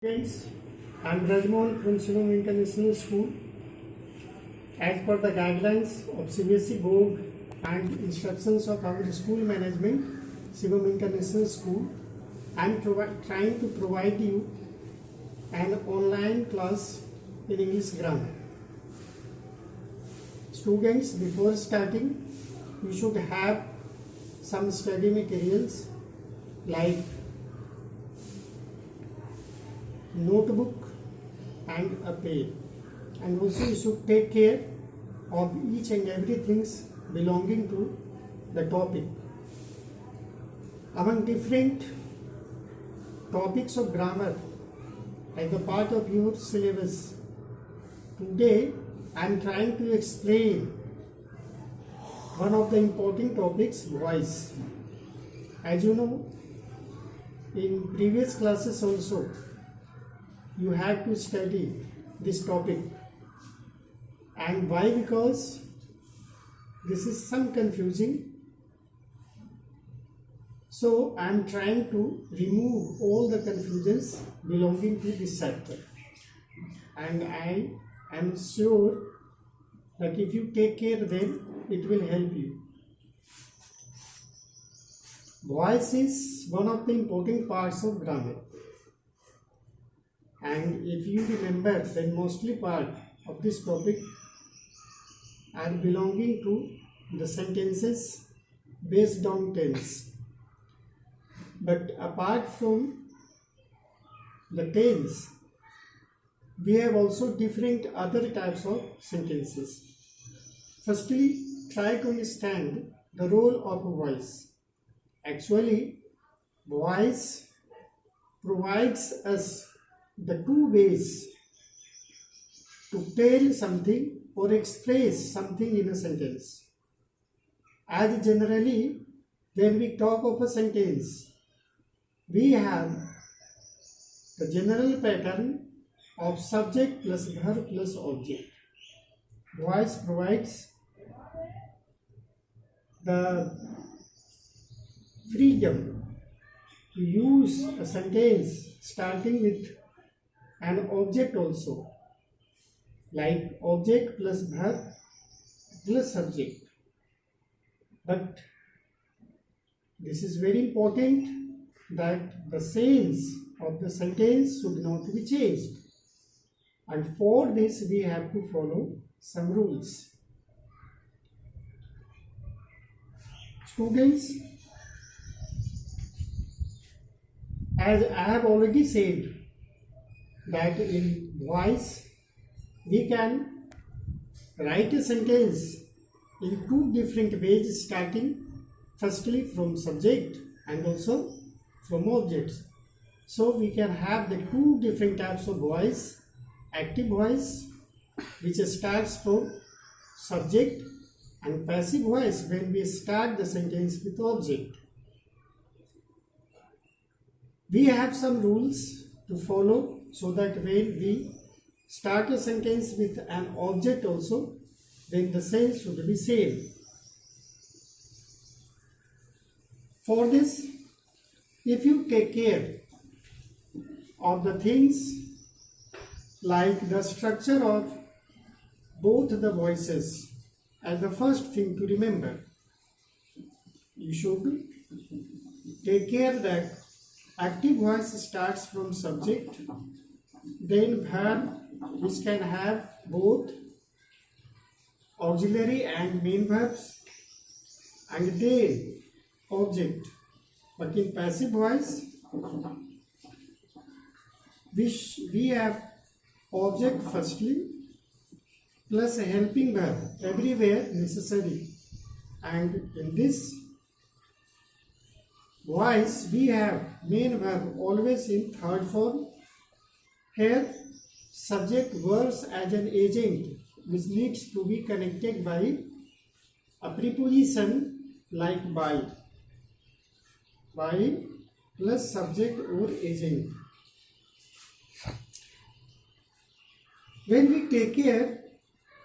Friends, I'm Rajmohan from Shivam International School. As per the guidelines of CBSE board and instructions of our school management, Shivam International School, I'm trying to provide you an online class in English grammar. Students, before starting, you should have some study materials like notebook and a pen, and also you should take care of each and every things belonging to the topic. Among different topics of grammar as a part of your syllabus, today I am trying to explain one of the important topics, voice. As you know, in previous classes also you have to study this topic, and why? Because this is some confusing, so I am trying to remove all the confusions belonging to this chapter, and I am sure that if you take care, then it will help you. Voice is one of the important parts of grammar. And if you remember, then mostly part of this topic are belonging to the sentences based on tense. But apart from the tense, we have also different other types of sentences. Firstly, try to understand the role of a voice. Actually, voice provides us the two ways to tell something or express something in a sentence. As generally, when we talk of a sentence, we have the general pattern of subject plus verb plus object. Voice provides the freedom to use a sentence starting with an object also, like object plus verb plus subject. But this is very important that the sense of the sentence should not be changed, and for this we have to follow some rules. Students, as I have already said, that in voice we can write a sentence in two different ways, starting firstly from subject and also from objects. So we can have the two different types of voice: active voice, which starts from subject, and passive voice, when we start the sentence with object. We have some rules to follow, so that when we start a sentence with an object also, then the sense should be same. For this, if you take care of the things like the structure of both the voices, as the first thing to remember, you should take care that active voice starts from subject, then verb, which can have both auxiliary and main verbs, and then object. But in passive voice, we have object firstly plus a helping verb everywhere necessary, and in this voice we have main verb always in third form. Here subject works as an agent which needs to be connected by a preposition like by plus subject or agent. When we take care,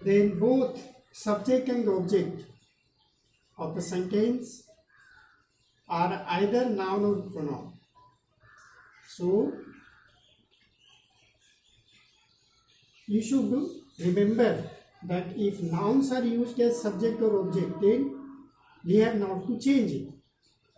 then both subject and object of a sentence are either noun or pronoun. So you should remember that if nouns are used as subject or object, then we have not to change it.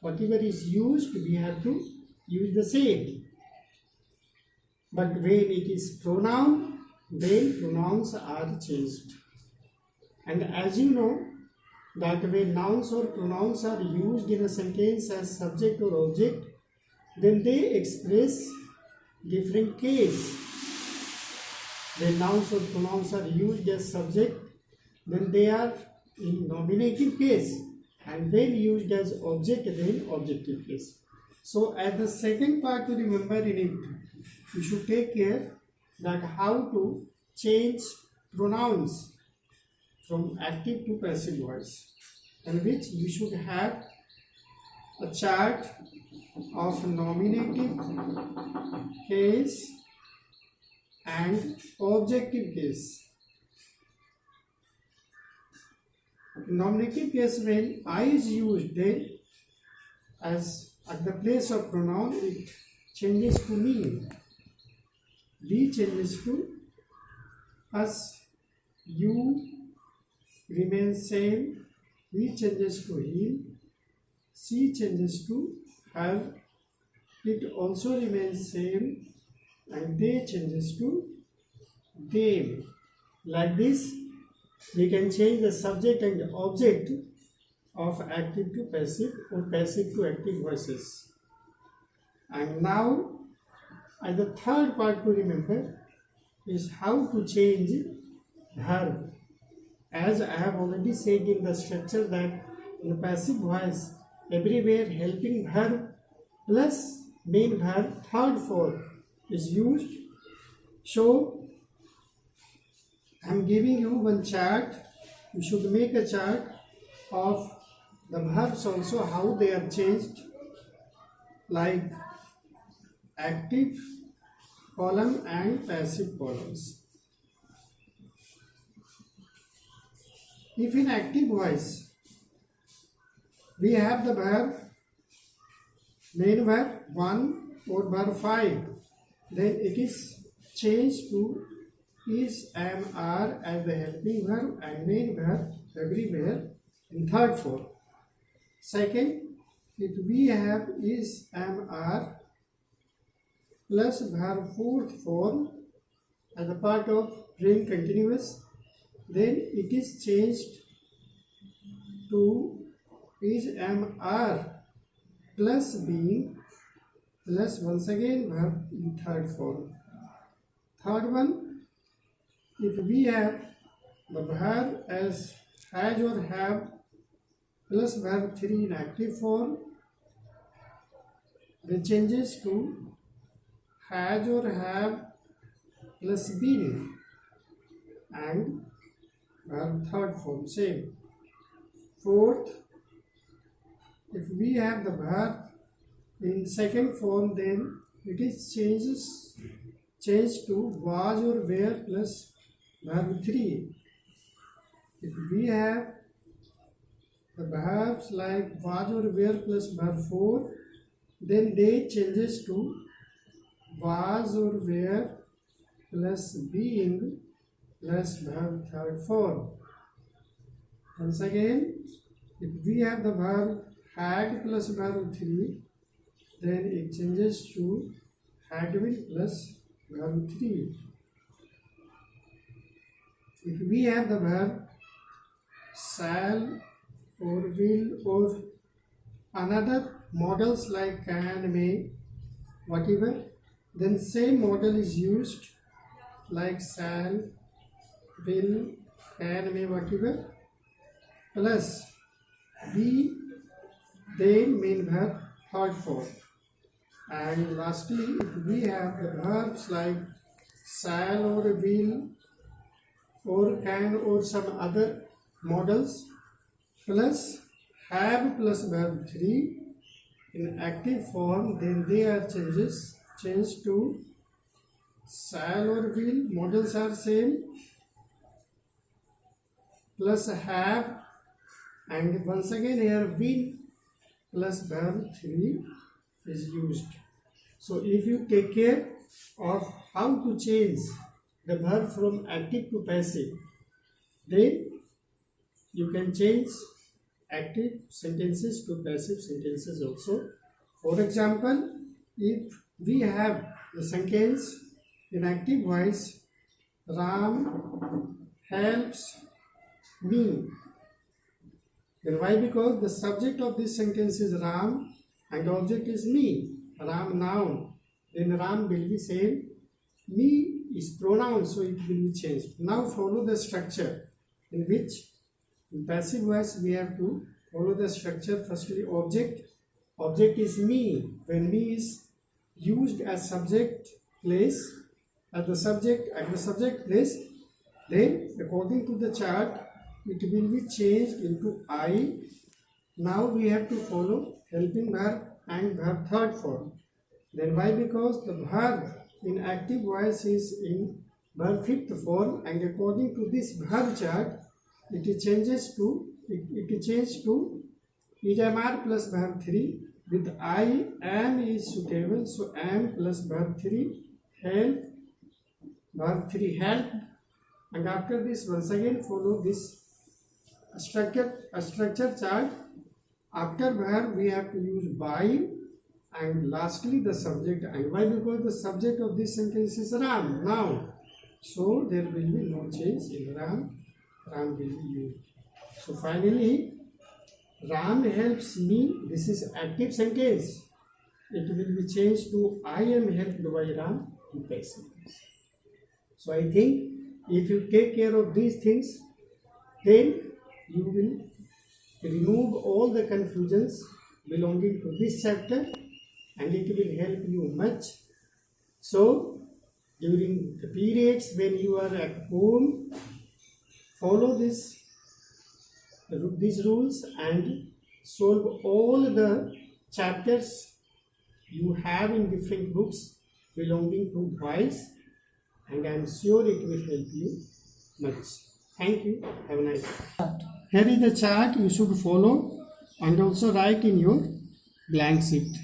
Whatever is used, we have to use the same. But when it is pronoun, then pronouns are changed. And as you know, that when nouns or pronouns are used in a sentence as subject or object, then they express different case. When nouns or pronouns are used as subject, then they are in nominative case, and when used as object, then objective case. So at the second part to remember in it, you should take care that how to change pronouns from active to passive voice, in which you should have a chart of nominative case and objective case. Nominative case, when I is used, then as at the place of pronoun it changes to me, we changes to us, you remains same, we changes to him, she changes to her, it also remains same, and they changes to them. Like this, we can change the subject and object of active to passive or passive to active voices. And now, and the third part to remember is how to change verb. As I have already said in the structure that in the passive voice, everywhere helping verb plus main verb third form is used. So I am giving you one chart. You should make a chart of the verbs also, how they are changed, like active column and passive columns. If in active voice we have the verb, main verb 1 or verb 5, then it is changed to is, am, are as the helping verb and main verb everywhere in third form. Second, if we have is, am, are plus verb fourth form as a part of present continuous, then it is changed to is, am, are plus being plus once again verb in third form. Third one, if we have the verb as has or have plus verb 3 in active form, then changes to has or have plus been and verb third form same. Fourth, if we have the verb in second form, then it is changed to was or were plus verb 3. If we have the verbs like was or were plus verb 4, then they changes to was or were plus being plus verb third form. Once again, if we have the verb had plus verb 3, then it changes to had been plus verb 3. If we have the verb shall or will or another models like can, may, whatever, then same model is used like shall, will, can, may, whatever, plus be, then main verb third form. And lastly, if we have the verbs like shall or will or can or some other models plus have plus verb 3 in active form, then they are changed to shall or will, models are same, plus have, and once again here will plus verb 3 is used. So if you take care of how to change the verb from active to passive, then you can change active sentences to passive sentences also. For example, if we have the sentence in active voice, Ram helps me, then why? Because the subject of this sentence is Ram and the object is me. Ram noun, then Ram will be same. Me is pronoun, so it will be changed. Now follow the structure, in which in passive voice we have to follow the structure. Firstly, object is me. When me is used as subject place, at the subject place, then according to the chart it will be changed into I. Now we have to follow helping verb and verb third form. Then why? Because the verb in active voice is in verb fifth form, and according to this verb chart it changes to is MR plus verb 3 with I. Am is suitable, so am plus verb 3 help, verb 3 help, and after this once again follow this structure chart. After verb we have to use by, and lastly the subject. And why? Because the subject of this sentence is Ram now, so there will be no change in Ram will be used. So finally, Ram helps me, this is active sentence, it will be changed to I am helped by Ram in passive. So I think if you take care of these things, then you will remove all the confusions belonging to this chapter, and it will help you much. So during the periods when you are at home, follow these rules and solve all the chapters you have in different books belonging to voice, and I am sure it will help you much. Thank you. Have a nice day. Here is the chart you should follow and also write in your blank sheet.